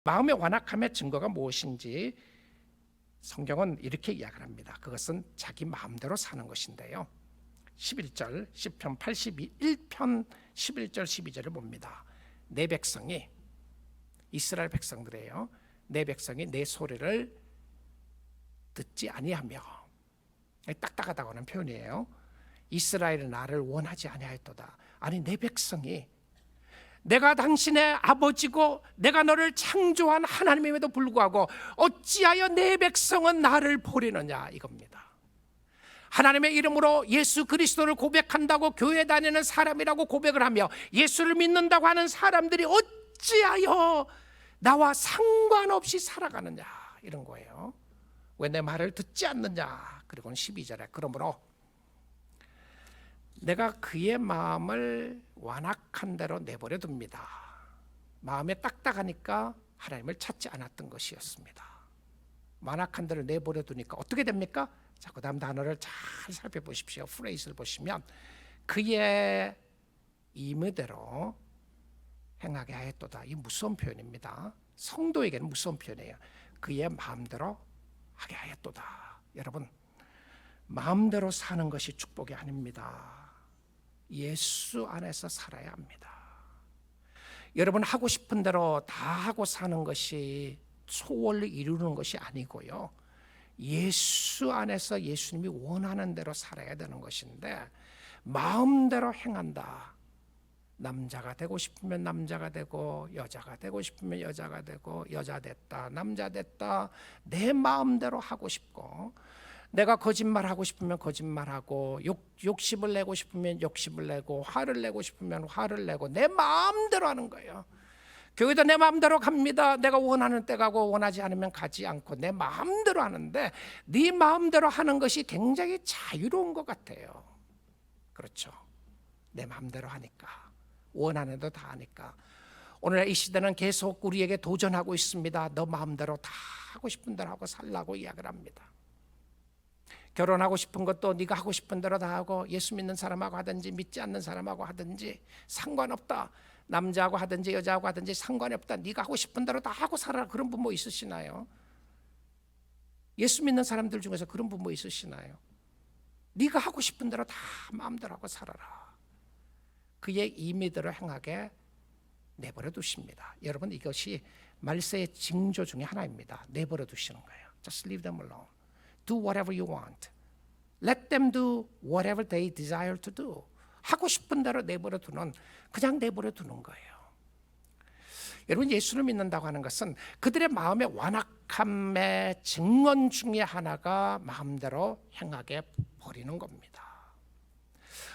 마음의 완악함의 증거가 무엇인지 성경은 이렇게 이야기를 합니다. 그것은 자기 마음대로 사는 것인데요. 11절 시편 81편 11절 12절을 봅니다. 내 백성이, 이스라엘 백성들이에요, 내 백성이 내 소리를 듣지 아니하며, 딱딱하다고 하는 표현이에요. 이스라엘은 나를 원하지 아니하였도다. 아니, 내 백성이, 내가 당신의 아버지고 내가 너를 창조한 하나님임에도 불구하고 어찌하여 내 백성은 나를 버리느냐, 이겁니다. 하나님의 이름으로 예수 그리스도를 고백한다고 교회 다니는 사람이라고 고백을 하며 예수를 믿는다고 하는 사람들이 어찌하여 나와 상관없이 살아가느냐, 이런 거예요. 왜 내 말을 듣지 않느냐. 그리고는 12절에 그러므로 내가 그의 마음을 완악한 대로 내버려 둡니다. 마음에 딱딱하니까 하나님을 찾지 않았던 것이었습니다. 완악한 대로 내버려 두니까 어떻게 됩니까? 자, 그 다음 단어를 잘 살펴보십시오. 프레이즈를 보시면 그의 임의대로 행하게 하였도다. 이 무서운 표현입니다. 성도에게는 무서운 표현이에요. 그의 마음대로 하게 하였도다. 여러분, 마음대로 사는 것이 축복이 아닙니다. 예수 안에서 살아야 합니다. 여러분, 하고 싶은 대로 다 하고 사는 것이 소원을 이루는 것이 아니고요, 예수 안에서 예수님이 원하는 대로 살아야 되는 것인데, 마음대로 행한다. 남자가 되고 싶으면 남자가 되고, 여자가 되고 싶으면 여자가 되고, 여자 됐다 남자 됐다 내 마음대로 하고 싶고, 내가 거짓말하고 싶으면 거짓말하고, 욕심을 내고 싶으면 욕심을 내고, 화를 내고 싶으면 화를 내고, 내 마음대로 하는 거예요. 교회도 내 마음대로 갑니다. 내가 원하는 때 가고 원하지 않으면 가지 않고 내 마음대로 하는데, 네 마음대로 하는 것이 굉장히 자유로운 것 같아요. 그렇죠. 내 마음대로 하니까, 원하는 대로 다 하니까. 오늘 이 시대는 계속 우리에게 도전하고 있습니다. 너 마음대로 다 하고 싶은 대로 하고 살라고 이야기를 합니다. 결혼하고 싶은 것도 네가 하고 싶은 대로 다 하고, 예수 믿는 사람하고 하든지 믿지 않는 사람하고 하든지 상관없다. 남자하고 하든지 여자하고 하든지 상관이 없다. 네가 하고 싶은 대로 다 하고 살아라. 그런 부모 있으시나요? 예수 믿는 사람들 중에서 그런 부모 있으시나요? 네가 하고 싶은 대로 다 마음대로 하고 살아라. 그의 임의대로 행하게 내버려 두십니다. 여러분, 이것이 말세의 징조 중에 하나입니다. 내버려 두시는 거예요. Just leave them alone. Do whatever you want. Let them do whatever they desire to do. 하고 싶은 대로 내버려 두는, 그냥 내버려 두는 거예요. 여러분, 예수를 믿는다고 하는 것은 그들의 마음의 완악함의 증언 중에 하나가 마음대로 행하게 버리는 겁니다.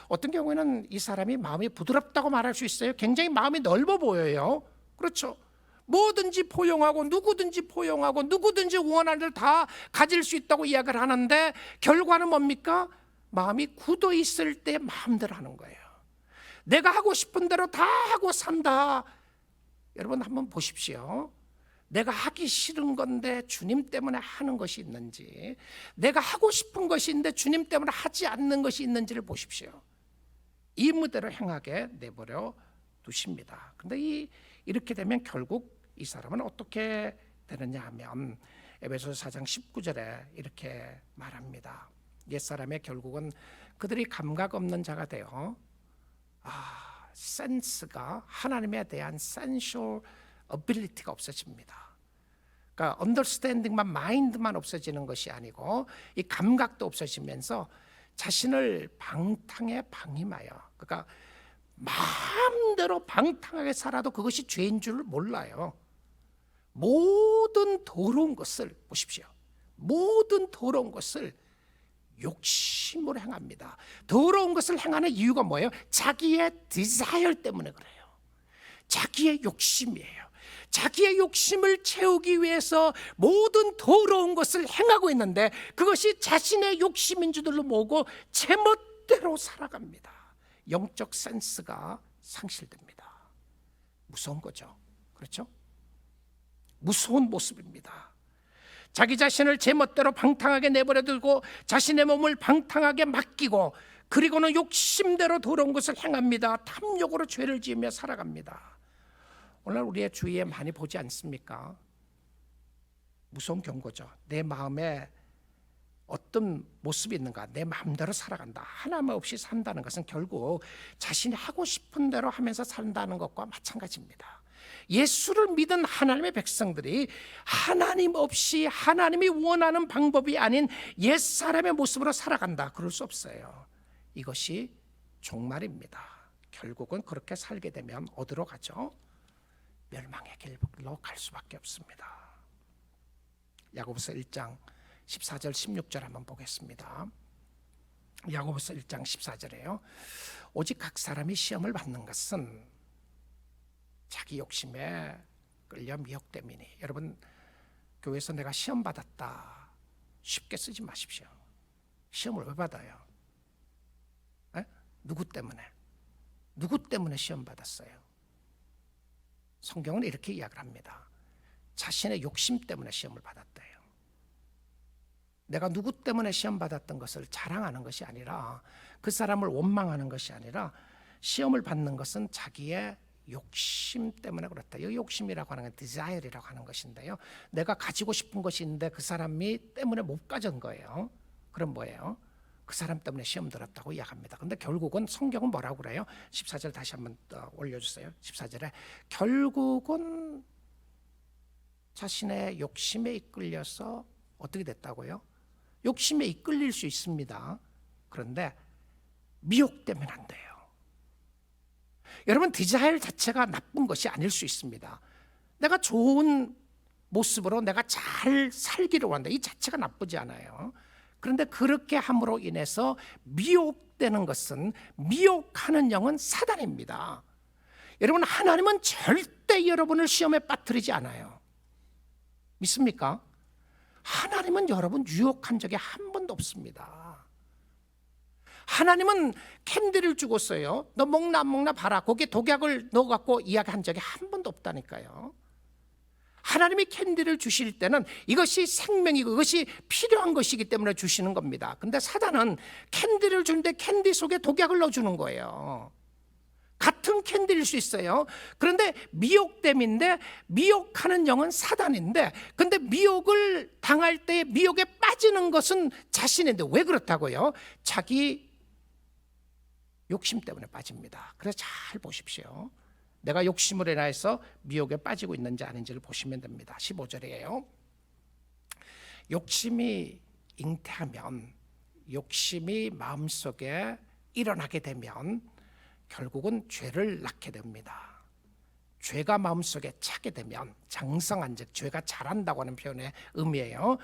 어떤 경우에는 이 사람이 마음이 부드럽다고 말할 수 있어요. 굉장히 마음이 넓어 보여요. 그렇죠. 뭐든지 포용하고 누구든지 포용하고 누구든지 원하는 대로 다 가질 수 있다고 이야기를 하는데, 결과는 뭡니까? 마음이 굳어 있을 때 마음대로 하는 거예요. 내가 하고 싶은 대로 다 하고 산다. 여러분, 한번 보십시오. 내가 하기 싫은 건데 주님 때문에 하는 것이 있는지, 내가 하고 싶은 것이 있는데 주님 때문에 하지 않는 것이 있는지를 보십시오. 임의대로 행하게 내버려 두십니다. 그런데 이렇게 되면 결국 이 사람은 어떻게 되느냐 하면, 에베소서 4장 19절에 이렇게 말합니다. 옛사람의 결국은 그들이 감각 없는 자가 되어 센스가, 하나님에 대한 sensual ability가 없어집니다. 그러니까 understanding만, 마인드만 없어지는 것이 아니고 이 감각도 없어지면서 자신을 방탕에 방임하여, 그러니까 마음대로 방탕하게 살아도 그것이 죄인 줄 몰라요. 모든 더러운 것을 보십시오. 모든 더러운 것을 욕심으로 행합니다. 더러운 것을 행하는 이유가 뭐예요? 자기의 desire 때문에 그래요. 자기의 욕심이에요. 자기의 욕심을 채우기 위해서 모든 더러운 것을 행하고 있는데, 그것이 자신의 욕심인 줄로 모르고 제멋대로 살아갑니다. 영적 센스가 상실됩니다. 무서운 거죠. 그렇죠? 무서운 모습입니다. 자기 자신을 제멋대로 방탕하게 내버려두고 자신의 몸을 방탕하게 맡기고, 그리고는 욕심대로 더러운 것을 행합니다. 탐욕으로 죄를 지으며 살아갑니다. 오늘 우리의 주위에 많이 보지 않습니까? 무서운 경고죠. 내 마음에 어떤 모습이 있는가, 내 마음대로 살아간다, 하나님 없이 산다는 것은 결국 자신이 하고 싶은 대로 하면서 산다는 것과 마찬가지입니다. 예수를 믿은 하나님의 백성들이 하나님 없이 하나님이 원하는 방법이 아닌 옛사람의 모습으로 살아간다, 그럴 수 없어요. 이것이 종말입니다. 결국은 그렇게 살게 되면 어디로 가죠? 멸망의 길로 갈 수밖에 없습니다. 야고보서 1장 14절 16절 한번 보겠습니다. 야고보서 1장 14절에요. 오직 각 사람이 시험을 받는 것은 자기 욕심에 끌려 미혹됨이니. 여러분, 교회에서 내가 시험 받았다 쉽게 쓰지 마십시오. 시험을 왜 받아요? 에? 누구 때문에? 누구 때문에 시험 받았어요? 성경은 이렇게 이야기를 합니다. 자신의 욕심 때문에 시험을 받았대요. 내가 누구 때문에 시험 받았던 것을 자랑하는 것이 아니라, 그 사람을 원망하는 것이 아니라, 시험을 받는 것은 자기의 욕심 때문에 그렇다. 이 욕심이라고 하는 건 desire이라고 하는 것인데요, 내가 가지고 싶은 것이 있는데 그 사람이 때문에 못 가진 거예요. 그럼 뭐예요? 그 사람 때문에 시험 들었다고 이야기합니다. 근데 결국은 성경은 뭐라고 그래요? 14절 다시 한번 올려주세요. 14절에 결국은 자신의 욕심에 이끌려서 어떻게 됐다고요? 욕심에 이끌릴 수 있습니다. 그런데 미혹되면 안 돼요. 여러분, 디자일 자체가 나쁜 것이 아닐 수 있습니다. 내가 좋은 모습으로 내가 잘 살기를 원한다, 이 자체가 나쁘지 않아요. 그런데 그렇게 함으로 인해서 미혹되는 것은, 미혹하는 영은 사단입니다. 여러분, 하나님은 절대 여러분을 시험에 빠뜨리지 않아요. 믿습니까? 하나님은 여러분 유혹한 적이 한 번도 없습니다. 하나님은 캔디를 주고서요, 너 먹나 안 먹나 봐라, 거기에 독약을 넣어갖고 이야기한 적이 한 번도 없다니까요. 하나님이 캔디를 주실 때는 이것이 생명이고 이것이 필요한 것이기 때문에 주시는 겁니다. 근데 사단은 캔디를 주는데 캔디 속에 독약을 넣어주는 거예요. 같은 캔디일 수 있어요. 그런데 미혹됨인데, 미혹하는 영은 사단인데, 근데 미혹을 당할 때 미혹에 빠지는 것은 자신인데, 왜 그렇다고요? 자기 욕심 때문에 빠집니다. 그래서 잘 보십시오. 내가 욕심으로 인해서 미혹에 빠지고 있는지 아닌지를 보시면 됩니다. 15절이에요. 욕심이 잉태하면, 욕심이 마음속에 일어나게 되면 결국은 죄를 낳게 됩니다. 죄가 마음속에 차게 되면, 장성한 즉 죄가 자란다고 하는 표현의 의미예요.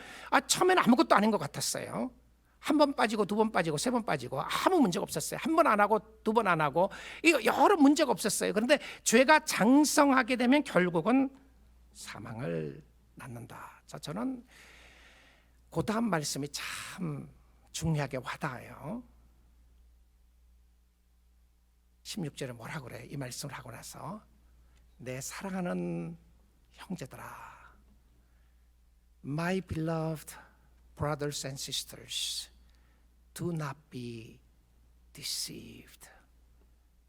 처음에는 아무것도 아닌 것 같았어요. 한 번 빠지고 두 번 빠지고 세 번 빠지고 아무 문제가 없었어요. 한 번 안 하고 두 번 안 하고 이거 여러 문제가 없었어요. 그런데 죄가 장성하게 되면 결국은 사망을 낳는다. 자, 저는 그 다음 말씀이 참 중요하게 와닿아요. 16절에 뭐라 그래? 이 말씀을 하고 나서, 내 사랑하는 형제들아, My beloved brothers and sisters, do not be deceived.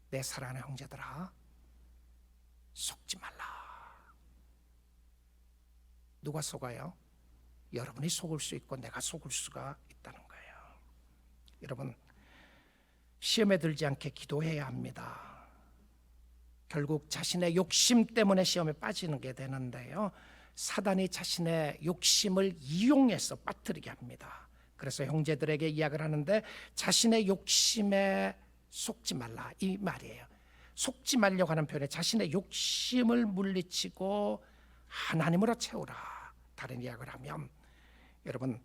내 사랑하는 형제들아, 속지 말라. 누가 속아요? 여러분이 속을 수 있고 내가 속을 수가 있다는 거예요. 여러분, 시험에 들지 않게 기도해야 합니다. 결국 자신의 욕심 때문에 시험에 빠지는 게 되는데요, 사단이 자신의 욕심을 이용해서 빠뜨리게 합니다. 그래서 형제들에게 이야기를 하는데, 자신의 욕심에 속지 말라, 이 말이에요. 속지 말려고 하는 표현에 자신의 욕심을 물리치고 하나님으로 채우라. 다른 이야기를 하면, 여러분,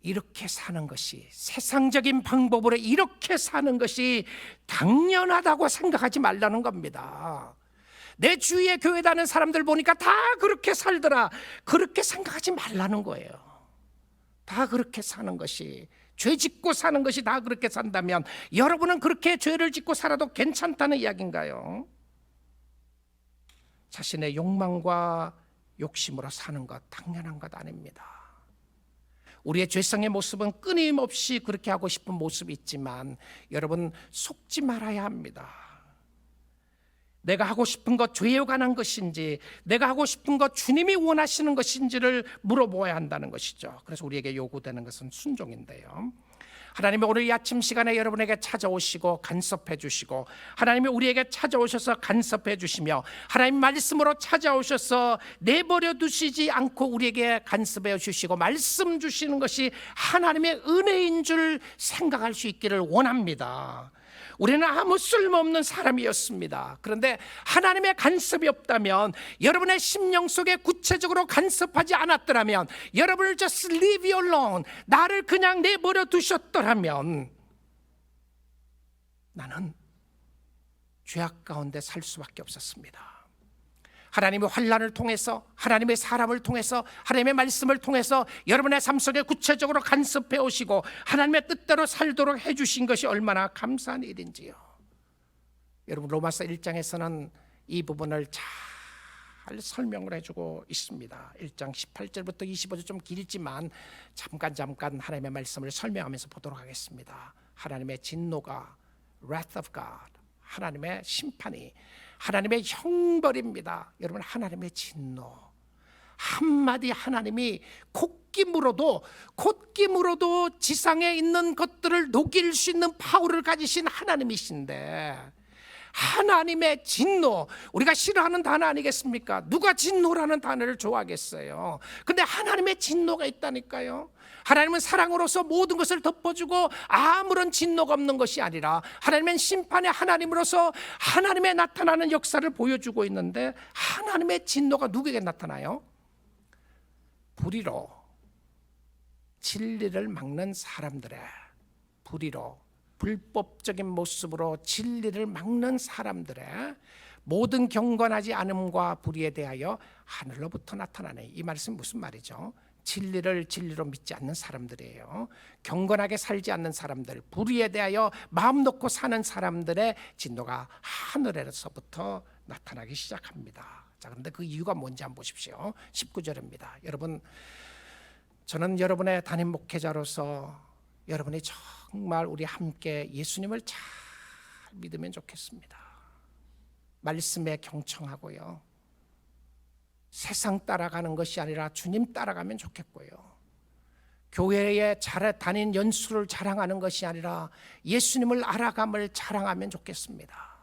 이렇게 사는 것이, 세상적인 방법으로 이렇게 사는 것이 당연하다고 생각하지 말라는 겁니다. 내 주위에 교회 다니는 사람들 보니까 다 그렇게 살더라, 그렇게 생각하지 말라는 거예요. 다 그렇게 사는 것이, 죄 짓고 사는 것이 다 그렇게 산다면 여러분은 그렇게 죄를 짓고 살아도 괜찮다는 이야기인가요? 자신의 욕망과 욕심으로 사는 것 당연한 것 아닙니다. 우리의 죄성의 모습은 끊임없이 그렇게 하고 싶은 모습이 있지만, 여러분, 속지 말아야 합니다. 내가 하고 싶은 것 죄에 관한 것인지, 내가 하고 싶은 것 주님이 원하시는 것인지를 물어보아야 한다는 것이죠. 그래서 우리에게 요구되는 것은 순종인데요. 하나님이 오늘 이 아침 시간에 여러분에게 찾아오시고 간섭해 주시고, 하나님이 우리에게 찾아오셔서 간섭해 주시며, 하나님 말씀으로 찾아오셔서 내버려 두시지 않고 우리에게 간섭해 주시고 말씀 주시는 것이 하나님의 은혜인 줄 생각할 수 있기를 원합니다. 우리는 아무 쓸모없는 사람이었습니다. 그런데 하나님의 간섭이 없다면, 여러분의 심령 속에 구체적으로 간섭하지 않았더라면, 여러분을 just leave you alone, 나를 그냥 내버려 두셨더라면 나는 죄악 가운데 살 수밖에 없었습니다. 하나님의 환난을 통해서, 하나님의 사람을 통해서, 하나님의 말씀을 통해서 여러분의 삶 속에 구체적으로 간섭해 오시고 하나님의 뜻대로 살도록 해주신 것이 얼마나 감사한 일인지요. 여러분, 로마서 1장에서는 이 부분을 잘 설명을 해주고 있습니다. 1장 18절부터 25절, 좀 길지만 잠깐 하나님의 말씀을 설명하면서 보도록 하겠습니다. 하나님의 진노가, wrath of God, 하나님의 심판이, 하나님의 형벌입니다. 여러분, 하나님의 진노, 한마디 하나님이 콧김으로도 지상에 있는 것들을 녹일 수 있는 파워를 가지신 하나님이신데, 하나님의 진노, 우리가 싫어하는 단어 아니겠습니까? 누가 진노라는 단어를 좋아하겠어요? 근데 하나님의 진노가 있다니까요. 하나님은 사랑으로서 모든 것을 덮어주고 아무런 진노가 없는 것이 아니라, 하나님은 심판의 하나님으로서 하나님의 나타나는 역사를 보여주고 있는데, 하나님의 진노가 누구에게 나타나요? 불의로 진리를 막는 사람들의, 불의로 불법적인 모습으로 진리를 막는 사람들의 모든 경건하지 않음과 불의에 대하여 하늘로부터 나타나네. 이 말씀은 무슨 말이죠? 진리를 진리로 믿지 않는 사람들이에요. 경건하게 살지 않는 사람들, 불의에 대하여 마음 놓고 사는 사람들의 진노가 하늘에서부터 나타나기 시작합니다. 자, 그런데 그 이유가 뭔지 한번 보십시오. 19절입니다. 여러분, 저는 여러분의 담임 목회자로서 여러분이 정말 우리 함께 예수님을 잘 믿으면 좋겠습니다. 말씀에 경청하고요, 세상 따라가는 것이 아니라 주님 따라가면 좋겠고요, 교회에 다닌 연수를 자랑하는 것이 아니라 예수님을 알아감을 자랑하면 좋겠습니다.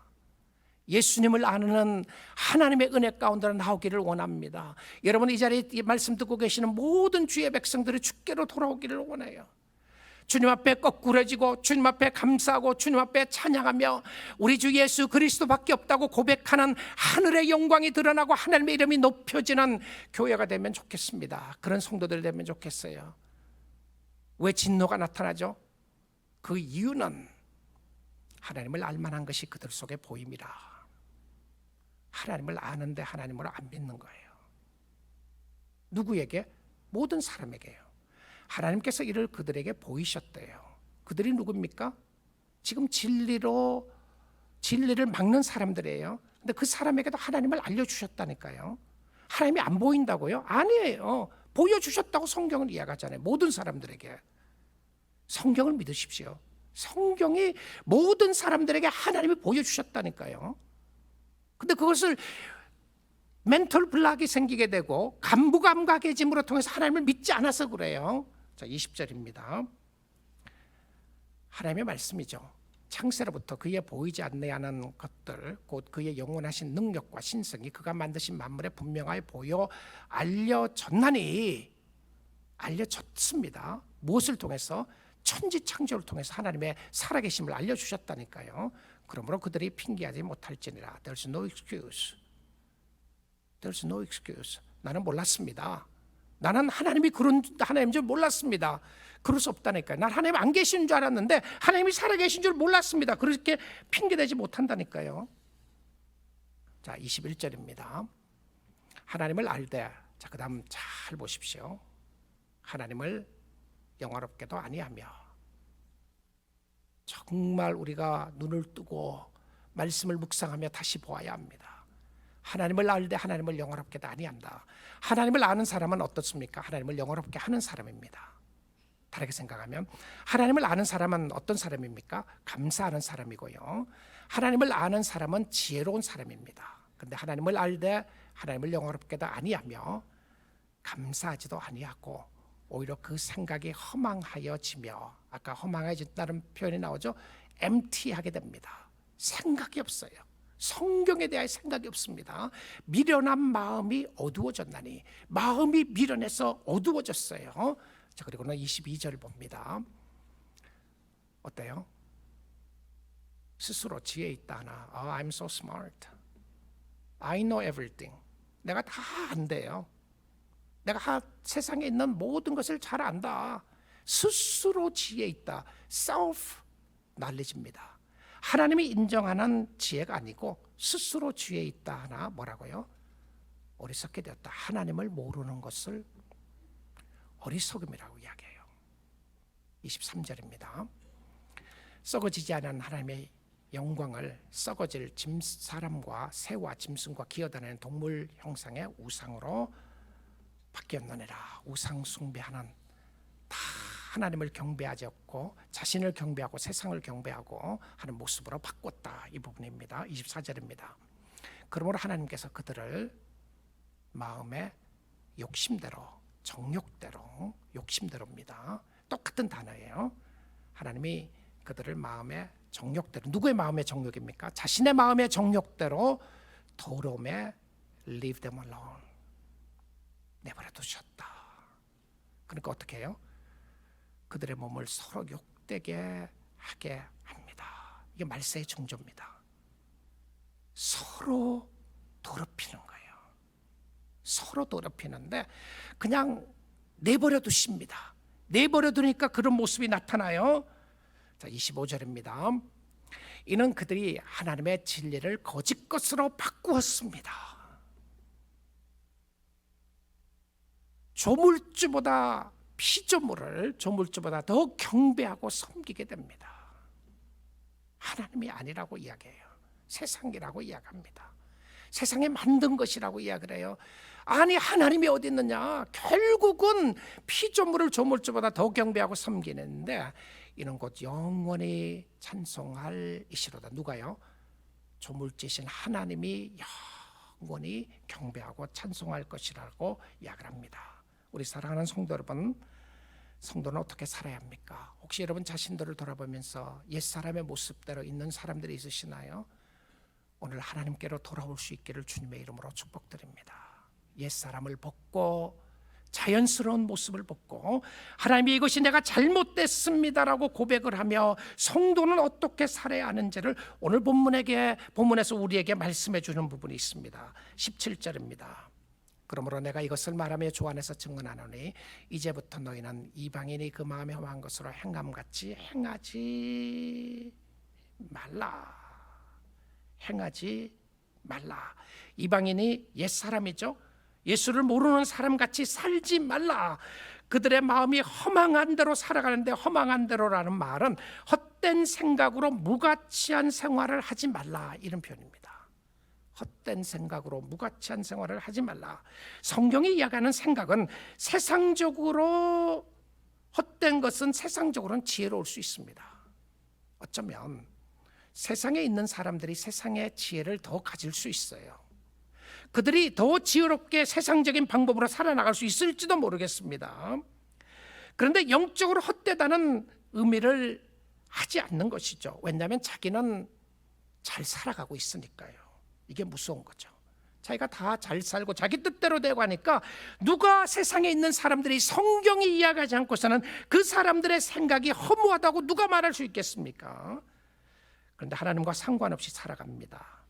예수님을 아는 하나님의 은혜 가운데로 나오기를 원합니다. 여러분, 이 자리에 이 말씀 듣고 계시는 모든 주의 백성들이 주께로 돌아오기를 원해요. 주님 앞에 거꾸러지고 주님 앞에 감사하고 주님 앞에 찬양하며 우리 주 예수 그리스도밖에 없다고 고백하는, 하늘의 영광이 드러나고 하나님의 이름이 높여지는 교회가 되면 좋겠습니다. 그런 성도들 되면 좋겠어요. 왜 진노가 나타나죠? 그 이유는 하나님을 알만한 것이 그들 속에 보입니다. 하나님을 아는데 하나님을 안 믿는 거예요. 누구에게? 모든 사람에게요. 하나님께서 이를 그들에게 보이셨대요. 그들이 누굽니까? 지금 진리를 막는 사람들이에요. 근데 그 사람에게도 하나님을 알려주셨다니까요. 하나님이 안 보인다고요? 아니에요. 보여주셨다고 성경은 이야기하잖아요. 모든 사람들에게. 성경을 믿으십시오. 성경이 모든 사람들에게 하나님이 보여주셨다니까요. 근데 그것을 멘털 블락이 생기게 되고 간부감각해짐으로 통해서 하나님을 믿지 않아서 그래요. 자, 20절입니다. 하나님의 말씀이죠. 창세로부터 그의 보이지 않는 것들, 곧 그의 영원하신 능력과 신성이 그가 만드신 만물에 분명하게 보여 알려졌습니다. 무엇을 통해서? 천지창조를 통해서 하나님의 살아계심을 알려주셨다니까요. 그러므로 그들이 핑계하지 못할지니라. There's no excuse. There's no excuse. 나는 몰랐습니다. 나는 하나님이 그런 하나님인 줄 몰랐습니다. 그럴 수 없다니까요. 난 하나님 안 계신 줄 알았는데 하나님이 살아계신 줄 몰랐습니다. 그렇게 핑계대지 못한다니까요. 자, 21절입니다. 하나님을 알되, 자, 그 다음 잘 보십시오. 하나님을 영화롭게도 아니하며. 정말 우리가 눈을 뜨고 말씀을 묵상하며 다시 보아야 합니다. 하나님을 알되 하나님을 영화롭게도 아니한다. 하나님을 아는 사람은 어떻습니까? 하나님을 영화롭게 하는 사람입니다. 다르게 생각하면 하나님을 아는 사람은 어떤 사람입니까? 감사하는 사람이고요. 하나님을 아는 사람은 지혜로운 사람입니다. 그런데 하나님을 알되 하나님을 영화롭게도 아니하며 감사하지도 아니하고 오히려 그 생각이 허망하여지며, 아까 허망해진다는 표현이 나오죠. empty하게 됩니다. 생각이 없어요. 성경에 대한 생각이 없습니다. 미련한 마음이 어두워졌나니, 마음이 미련해서 어두워졌어요. 자, 그리고는 22절 봅니다. 어때요? 스스로 지혜 있다 하나. I'm so smart. I know everything. 내가 다 안돼요. 내가 세상에 있는 모든 것을 잘 안다. 스스로 지혜 있다. self knowledge입니다. 하나님이 인정하는 지혜가 아니고 스스로 지혜 있다 하나 뭐라고요? 어리석게 되었다. 하나님을 모르는 것을 어리석음이라고 이야기해요. 23절입니다. 썩어지지 않은 하나님의 영광을 썩어질 사람과 새와 짐승과 기어다니는 동물 형상의 우상으로 바뀌었느니라. 우상 숭배하는, 다 하나님을 경배하지 않고 자신을 경배하고 세상을 경배하고 하는 모습으로 바꿨다. 이 부분입니다. 24절입니다. 그러므로 하나님께서 그들을 마음의 욕심대로, 정욕대로, 욕심대로입니다. 똑같은 단어예요. 하나님이 그들을 마음의 정욕대로, 누구의 마음의 정욕입니까? 자신의 마음의 정욕대로 더러움에 leave them alone, 내버려 두셨다. 그러니까 어떻게 해요? 그들의 몸을 서로 욕되게 하게 합니다. 이게 말세의 징조입니다. 서로 더럽히는 거예요. 서로 더럽히는데 그냥 내버려 두십니다. 내버려 두니까 그런 모습이 나타나요. 자, 25절입니다. 이는 그들이 하나님의 진리를 거짓 것으로 바꾸었습니다. 조물주보다 피조물을 조물주보다 더 경배하고 섬기게 됩니다. 하나님이 아니라고 이야기해요. 세상이라고 이야기합니다. 세상에 만든 것이라고 이야기를 해요. 아니, 하나님이 어디 있느냐? 결국은 피조물을 조물주보다 더 경배하고 섬기는데 이는 곧 영원히 찬송할 이시로다. 누가요? 조물주신 하나님이 영원히 경배하고 찬송할 것이라고 이야기를 합니다. 우리 사랑하는 성도 여러분, 성도는 어떻게 살아야 합니까? 혹시 여러분 자신들을 돌아보면서 옛사람의 모습대로 있는 사람들이 있으시나요? 오늘 하나님께로 돌아올 수 있기를 주님의 이름으로 축복드립니다. 옛사람을 벗고 자연스러운 모습을 벗고 하나님이 이것이 내가 잘못됐습니다라고 고백을 하며 성도는 어떻게 살아야 하는지를 오늘 본문에서 우리에게 말씀해 주는 부분이 있습니다. 17절입니다. 그러므로 내가 이것을 말하며 주 안에서 증언하노니 이제부터 너희는 이방인이 그 마음에 허망한 것으로 행함같이 행하지 말라. 행하지 말라. 이방인이 옛사람이죠. 예수를 모르는 사람같이 살지 말라. 그들의 마음이 허망한 대로 살아가는데, 허망한 대로라는 말은 헛된 생각으로 무가치한 생활을 하지 말라, 이런 표현입니다. 헛된 생각으로 무가치한 생활을 하지 말라. 성경이 이야기하는 생각은 세상적으로, 헛된 것은 세상적으로는 지혜로울 수 있습니다. 어쩌면 세상에 있는 사람들이 세상의 지혜를 더 가질 수 있어요. 그들이 더 지혜롭게 세상적인 방법으로 살아나갈 수 있을지도 모르겠습니다. 그런데 영적으로 헛되다는 의미를 하지 않는 것이죠. 왜냐하면 자기는 잘 살아가고 있으니까요. 이게 무서운 거죠. 자기가 다 잘 살고 자기 뜻대로 되고 하니까 누가 세상에 있는 사람들이 성경이 이야기하지 않고서는 그 사람들의 생각이 허무하다고 누가 말할 수 있겠습니까? 그런데 하나님과 상관없이 살아갑니다.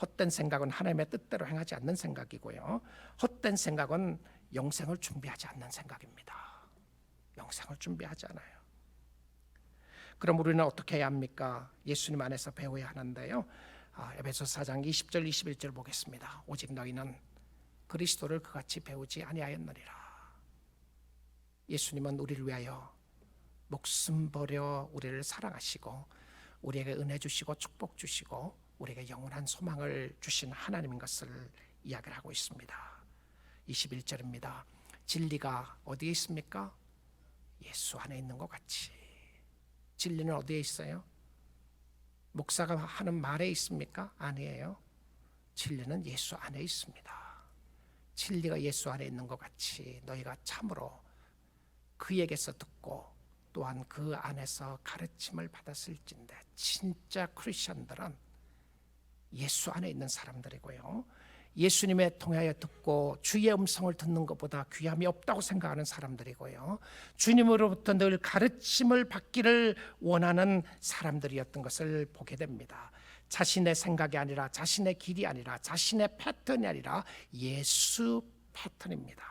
헛된 생각은 하나님의 뜻대로 행하지 않는 생각이고요. 헛된 생각은 영생을 준비하지 않는 생각입니다. 영생을 준비하지 않아요. 그럼 우리는 어떻게 해야 합니까? 예수님 안에서 배워야 하는데요. 에베소서 4장 20절 21절 보겠습니다. 오직 너희는 그리스도를 그같이 배우지 아니하였느니라. 예수님은 우리를 위하여 목숨 버려 우리를 사랑하시고 우리에게 은혜 주시고 축복 주시고 우리에게 영원한 소망을 주신 하나님인 것을 이야기를 하고 있습니다. 21절입니다. 진리가 어디에 있습니까? 예수 안에 있는 것 같이. 진리는 어디에 있어요? 목사가 하는 말에 있습니까? 아니에요. 진리는 예수 안에 있습니다. 진리가 예수 안에 있는 것 같이 너희가 참으로 그에게서 듣고 또한 그 안에서 가르침을 받았을진데, 진짜 크리스천들은 예수 안에 있는 사람들이고요, 예수님에 통하여 듣고 주의 음성을 듣는 것보다 귀함이 없다고 생각하는 사람들이고요, 주님으로부터 늘 가르침을 받기를 원하는 사람들이었던 것을 보게 됩니다. 자신의 생각이 아니라, 자신의 길이 아니라, 자신의 패턴이 아니라 예수 패턴입니다.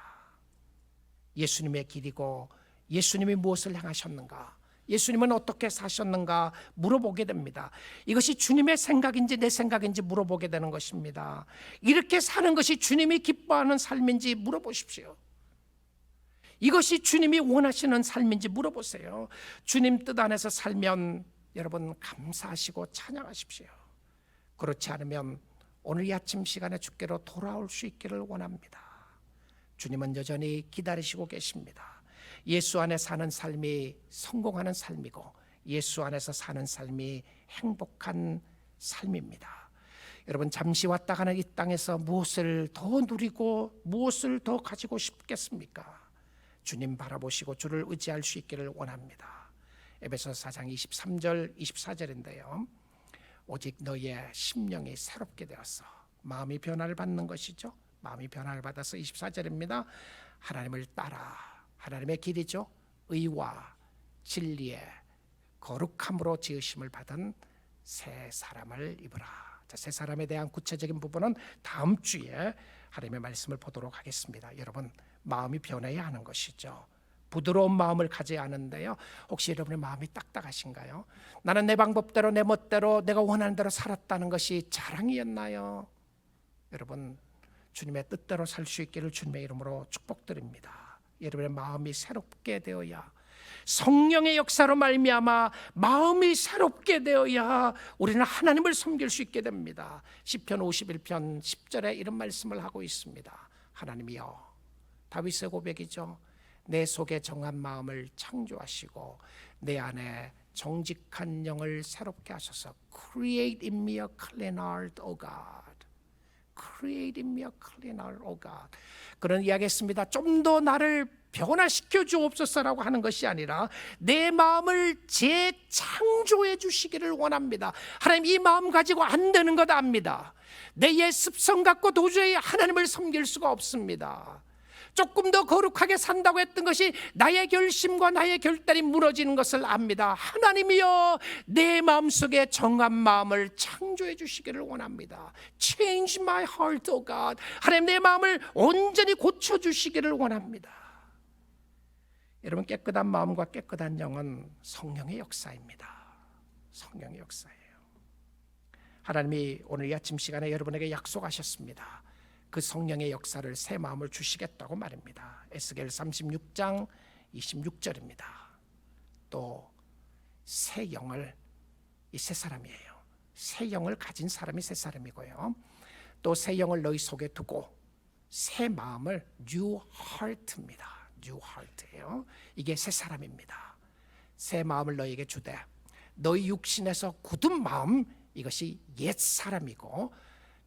예수님의 길이고, 예수님이 무엇을 행하셨는가, 예수님은 어떻게 사셨는가 물어보게 됩니다. 이것이 주님의 생각인지 내 생각인지 물어보게 되는 것입니다. 이렇게 사는 것이 주님이 기뻐하는 삶인지 물어보십시오. 이것이 주님이 원하시는 삶인지 물어보세요. 주님 뜻 안에서 살면 여러분 감사하시고 찬양하십시오. 그렇지 않으면 오늘 이 아침 시간에 주께로 돌아올 수 있기를 원합니다. 주님은 여전히 기다리시고 계십니다. 예수 안에 사는 삶이 성공하는 삶이고, 예수 안에서 사는 삶이 행복한 삶입니다. 여러분, 잠시 왔다 가는 이 땅에서 무엇을 더 누리고 무엇을 더 가지고 싶겠습니까? 주님 바라보시고 주를 의지할 수 있기를 원합니다. 에베소서 4장 23절 24절인데요 오직 너희의 심령이 새롭게 되어서, 마음이 변화를 받는 것이죠. 마음이 변화를 받아서 24절입니다. 하나님을 따라, 하나님의 길이죠. 의와 진리의 거룩함으로 지으심을 받은 새 사람을 입으라. 자, 새 사람에 대한 구체적인 부분은 다음 주에 하나님의 말씀을 보도록 하겠습니다. 여러분, 마음이 변해야 하는 것이죠. 부드러운 마음을 가져야 하는데요, 혹시 여러분의 마음이 딱딱하신가요? 나는 내 방법대로 내 멋대로 내가 원하는 대로 살았다는 것이 자랑이었나요? 여러분, 주님의 뜻대로 살 수 있기를 주님의 이름으로 축복드립니다. 여러분의 마음이 새롭게 되어야, 성령의 역사로 말미암아 마음이 새롭게 되어야 우리는 하나님을 섬길 수 있게 됩니다. 시편 51편 10절에 이런 말씀을 하고 있습니다. 하나님이여, 다윗의 고백이죠. 내 속에 정한 마음을 창조하시고 내 안에 정직한 영을 새롭게 하셔서 Create in me a clean heart, O God. Create in me a clean heart, O God. 그런 이야기했습니다. 좀 더 나를 변화시켜 주옵소서라고 하는 것이 아니라 내 마음을 재창조해 주시기를 원합니다. 하나님, 이 마음 가지고 안 되는 것 압니다. 내 옛 습성 갖고 도저히 하나님을 섬길 수가 없습니다. 조금 더 거룩하게 산다고 했던 것이 나의 결심과 나의 결단이 무너지는 것을 압니다. 하나님이여, 내 마음속에 정한 마음을 창조해 주시기를 원합니다. Change my heart, O God. 하나님, 내 마음을 온전히 고쳐주시기를 원합니다. 여러분, 깨끗한 마음과 깨끗한 영은 성령의 역사입니다. 성령의 역사예요. 하나님이 오늘 이 아침 시간에 여러분에게 약속하셨습니다. 그 성령의 역사를, 새 마음을 주시겠다고 말입니다. 에스겔 36장 26절입니다. 또 새 영을, 이 새 사람이에요. 새 영을 가진 사람이 새 사람이고요, 또 새 영을 너희 속에 두고 새 마음을 New Heart입니다. New Heart예요. 이게 새 사람입니다. 새 마음을 너희에게 주되 너희 육신에서 굳은 마음, 이것이 옛 사람이고,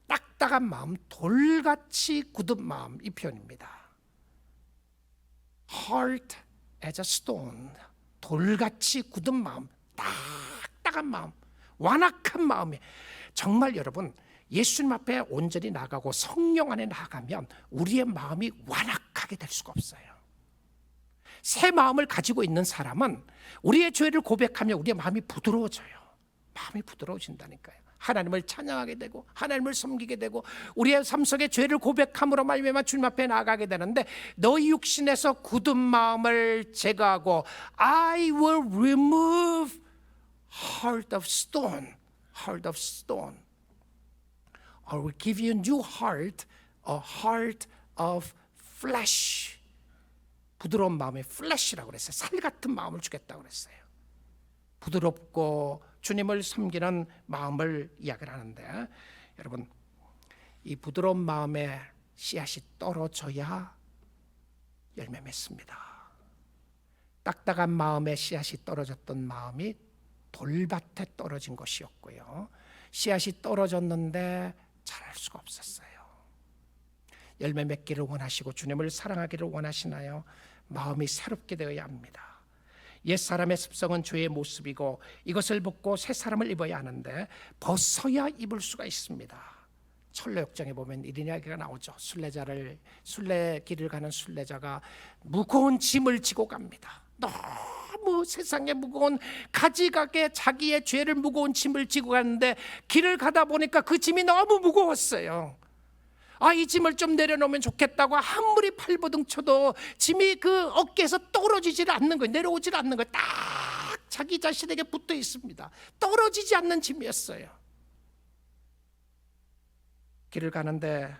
딱딱한 마음, 돌같이 굳은 마음, 이 표현입니다. Heart as a stone, 돌같이 굳은 마음, 딱딱한 마음, 완악한 마음이. 정말 여러분, 예수님 앞에 온전히 나가고 성령 안에 나가면 우리의 마음이 완악하게 될 수가 없어요. 새 마음을 가지고 있는 사람은 우리의 죄를 고백하면 우리의 마음이 부드러워져요. 마음이 부드러워진다니까요. 하나님을 찬양하게 되고 하나님을 섬기게 되고 우리의 삶 속에 죄를 고백함으로 말미암아 주님 앞에 나가게 되는데, 너희 육신에서 굳은 마음을 제거하고 I will remove heart of stone, heart of stone. I will give you a new heart, a heart of flesh. 부드러운 마음의 flesh라고 그랬어요. 살 같은 마음을 주겠다고 그랬어요. 부드럽고 주님을 섬기는 마음을 이야기를 하는데, 여러분, 이 부드러운 마음에 씨앗이 떨어져야 열매 맺습니다. 딱딱한 마음에 씨앗이 떨어졌던 마음이 돌밭에 떨어진 것이었고요. 씨앗이 떨어졌는데 자랄 수가 없었어요. 열매 맺기를 원하시고 주님을 사랑하기를 원하시나요? 마음이 새롭게 되어야 합니다. 옛사람의 습성은 죄의 모습이고 이것을 벗고 새 사람을 입어야 하는데 벗어야 입을 수가 있습니다. 철로역정에 보면 이런 이야기가 나오죠. 순례길을 가는 순례자가 무거운 짐을 지고 갑니다. 너무 세상에 무거운 가지가게 자기의 죄를 무거운 짐을 지고 가는데 길을 가다 보니까 그 짐이 너무 무거웠어요. 이 짐을 좀 내려놓으면 좋겠다고 아무리 발버둥 쳐도 짐이 그 어깨에서 떨어지질 않는 거예요. 내려오질 않는 거예요. 딱 자기 자신에게 붙어 있습니다. 떨어지지 않는 짐이었어요. 길을 가는데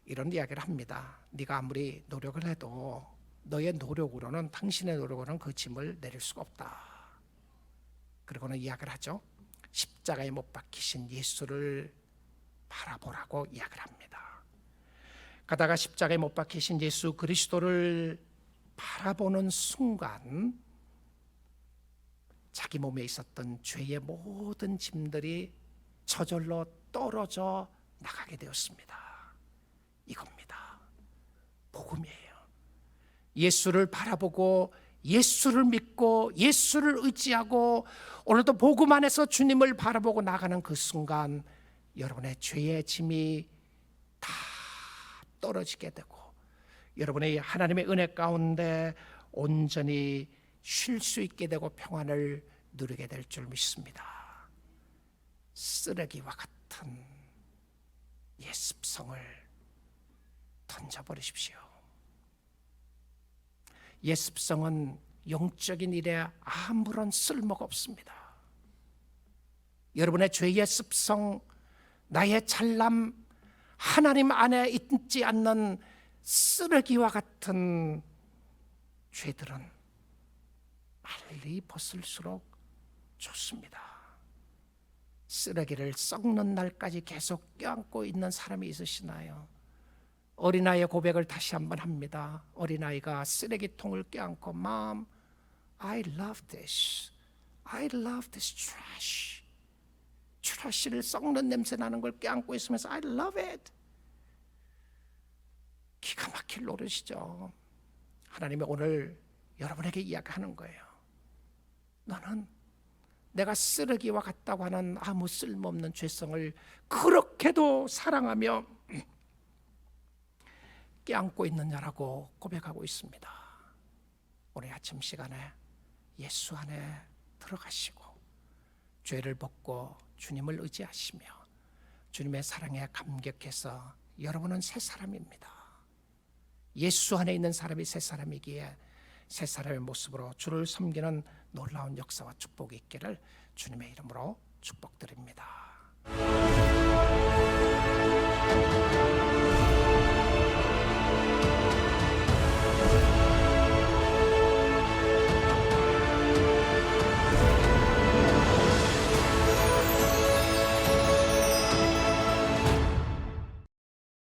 이런 이야기를 합니다. 네가 아무리 노력을 해도 너의 노력으로는, 당신의 노력으로는 그 짐을 내릴 수가 없다. 그리고는 이야기를 하죠. 십자가에 못 박히신 예수를 바라보라고 이야기를 합니다. 가다가 십자가에 못 박히신 예수 그리스도를 바라보는 순간 자기 몸에 있었던 죄의 모든 짐들이 저절로 떨어져 나가게 되었습니다. 이겁니다. 복음이에요. 예수를 바라보고 예수를 믿고 예수를 의지하고 오늘도 복음 안에서 주님을 바라보고 나가는 그 순간 여러분의 죄의 짐이 다 떨어지게 되고 여러분의 하나님의 은혜 가운데 온전히 쉴 수 있게 되고 평안을 누리게 될 줄 믿습니다. 쓰레기와 같은 옛 습성을 던져버리십시오. 옛 습성은 영적인 일에 아무런 쓸모가 없습니다. 여러분의 죄의 습성, 나의 잘남, 하나님 안에 있지 않는 쓰레기와 같은 죄들은 빨리 벗을수록 좋습니다. 쓰레기를 썩는 날까지 계속 껴안고 있는 사람이 있으시나요? 어린아이의 고백을 다시 한번 합니다. 어린아이가 쓰레기통을 껴안고 Mom, I love this. I love this trash. 트래쉬를 썩는 냄새 나는 걸 껴안고 있으면서 I love it. 기가 막힐 노릇이죠. 하나님이 오늘 여러분에게 이야기하는 거예요. 너는 내가 쓰레기와 같다고 하는 아무 쓸모없는 죄성을 그렇게도 사랑하며 껴안고 있느냐라고 고백하고 있습니다. 오늘 아침 시간에 예수 안에 들어가시고 죄를 벗고 주님을 의지하시며 주님의 사랑에 감격해서 여러분은 새 사람입니다. 예수 안에 있는 사람이 새 사람이기에 새 사람의 모습으로 주를 섬기는 놀라운 역사와 축복이 있기를 주님의 이름으로 축복드립니다.